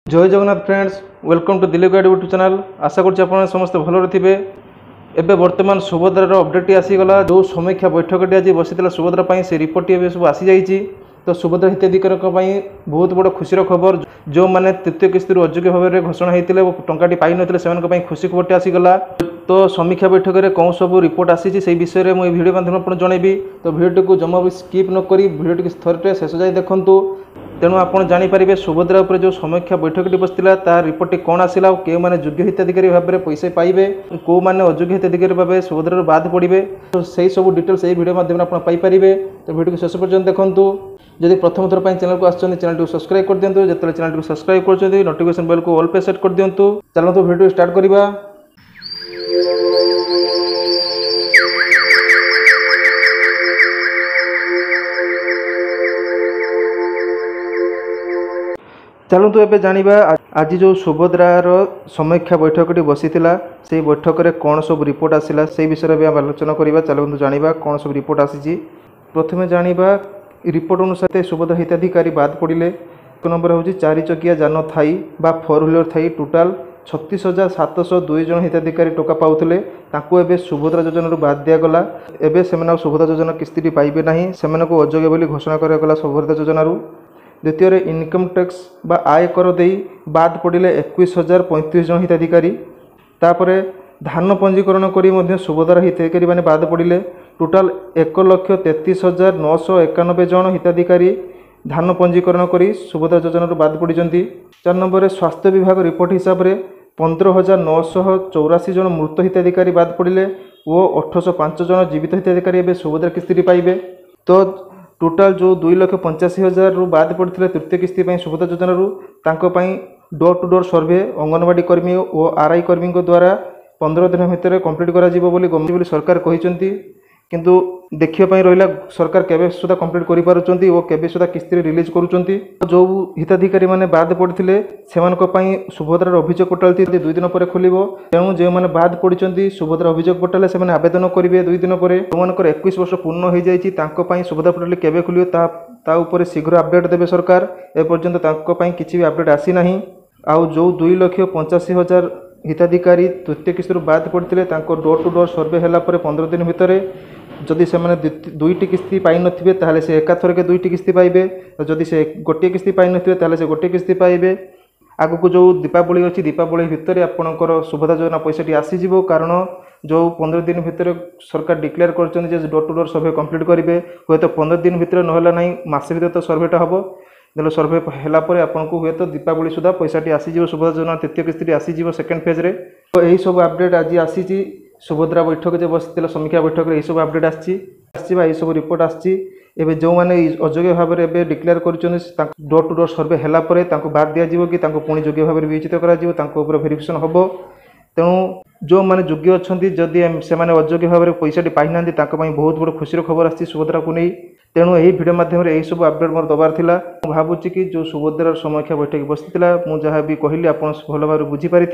जय Jagannath friends, welcome to Dilip guide YouTube channel. आशा कर समस्त भल थे। एबे वर्तमान सुभद्रार अपडेट आसीगला। जो समीक्षा बैठक आज बसी सुभद्रा से रिपोर्ट सब आसी जाइए। तो सुभद्रा हिताधिकारी बहुत बड़ खुशी खबर। जो मैंने तृतीय किस्ती अयोग्य भाव में घोषणा होते टाँटी पाई ना खुशी खबर आसीगला। तो समीक्षा बैठक में कौन सब रिपोर्ट आसी से विषय में मुझे वीडियो माध्यम आप जनइबी। तो वीडियो को जमा भी स्किप न करी वीडियो थोड़े शेष जाए देखूँ। तेणु आपड़ जापर सुभद्रा उपर जो समीक्षा बैठकटी बसला तार रिपोर्ट कौन आसला, के मैंने योग्य हिताधिकारी भाव में पैसा पाइबे, कौ मैंने अयोग्य हिताधिकारी भाव सुभद्रा बाद पड़े। तो सही सब डिटेल्स यही वीडियो माध्यम आपरे। तो वीडियो को शेष पर्यटन देखूँ। जदि प्रथम थर चैनल को आसछन चैनल को सब्सक्राइब कर दिंतु। जो चैनल को सब्सक्राइब कर नोटिफिकेशन बेल को ऑल पे सेट कर दिंतु। चलते वीडियो स्टार्ट करवा। चलतु एबे जानिबा आज जो सुभद्रार समीक्षा बैठकटी बसीथिला से बैठक में कौन सब रिपोर्ट आसला से विषय में आलोचना करवा। चलतु जानिबा कौन सब रिपोर्ट आसी। प्रथमे जानिबा रिपोर्ट अनुसार सुभद्रा हिताधिकारी बाद पड़े। एक नंबर हूँ 4 चकिया जान थाई बा 4 व्हीलर थाई टोटाल 36,702 जन हिताधिकारी टका पाउथिले। तांको एबे सुभद्रा योजना बाद दिगला। एबे से सुभद्रा योजना किस्ती पाइबे नहीं, से अयोग्य बोली घोषणा करागला सुभद्रा योजना। द्वितीय इनकम टैक्स बा आय कर दे बाद पड़े 21,035 जन हिताधिकारी। तापरे धान पंजीकरण करी सुभद्रा हिताधिकारी माने बाद पड़े। टोटाल 1,33,991 जन हिताधिकारी धान पंजीकरण करी सुभद्रा योजना बाद पड़ी। 4 नंबर स्वास्थ्य विभाग रिपोर्ट हिसाब से 15,984 जन मृत हिताधिकारी बाद पड़े और 805 जन जीवित हिताधिकारी एवं सुभद्रा किस्ती पाइबे। तो टोटाल जो 2,85,000 रु बाद पड़ते तृतीय किस्ती सुभद्रा योजना door to door survey anganwadi कर्मी और आरआई कर्मी द्वारा 15 दिन भितर कंप्लीट कर सरकार कहते। किंतु देखिए रहा सरकार केबे सुधा कंप्लीट कर पारुचंती और केबे सुधा किस्ती रिलीज करुचंती। जो हिताधिकारी माने बाद पड़ते से सुभद्रार अभियोग पोर्टाल 2 दिन पर खोल। तेणु जो मैंने बाद पड़ती सुभद्रा अभियोग पोर्टाल से आवेदन करेंगे 2 दिन पर। जो 21 वर्ष पूर्ण हो जाए सुभद्रा पोर्टाल केबे खोल ता शीघ्र अपडेट देवे सरकार। एपर्यंत किसी भी अपडेट आसी ना। आउ जो 2,85,000 हिताधिकारी तृतीय किस्ती बाद पड़ते डोर टू डोर सर्वे है 15 दिन भितर जदि से मैंने 2टी किस्ती पाई नथिबे ताहले से एकाथर के 2टी किस्ती पाइबे। जदि से गोटे किस्ती पाई नथिबे ताहले से गोटे किस्ती पाइबे। आगु को जो दीपावली अच्छी दीपावली भितर आपणकर सुभद्रा योजना पैसाटी आसीजिवो। कारण जो 15 दिन भितर सरकार डिक्लेयर कर door to door survey complete करेंगे। हे तो 15 दिन भितर ना ना मासे भितर तो सर्वेटा हम देख सर्वे है आपको हे तो दीपावली सुधा पैसाटी आसीजिवो। सुभद्रा योजना तृतीय किस्ती आसीजिवो सेकेंड फेज रे। तो यही सब अपडेट आज आसी। सुभद्रा बैठक जो बसती समीक्षा बैठक में सब अपडेट आसी सब रिपोर्ट आसी। जो मैंने अयोग्य भाव में डिक्लेयर कर डोर टू डोर सर्वे है बाद दिज्व कि पुणी योग्य भाव में विवेचित कर भेरिफिकेशन हम। तेणु जो मैंने योग्य अच्छा जदि से अयोग्य भाव में पैसाटी पाई ना बहुत बड़ खुशी खबर आसी सुभद्रा को नहीं। तेणु यही वीडियो माध्यम यही सब अपडेट मोर दबार थिला। भावुची कि जो सुभद्रार समीक्षा बैठक बसती मुझे भी कहली आप भल भाव बुझीपारे।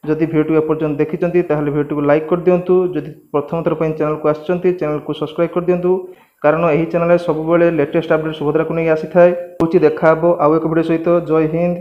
जदि वीडियो एपर्यंत देखी ताहले वीडियो को लाइक कर दिंतु। जदि प्रथम थर चैनल को आसछंती चैनल को सब्सक्राइब कर दिंतु। कारण यही चैनल सब लेटेस्ट अपडेट सुभद्रा को नहीं आसी थाए। देखा आउ एक वीडियो सहित। जय हिंद।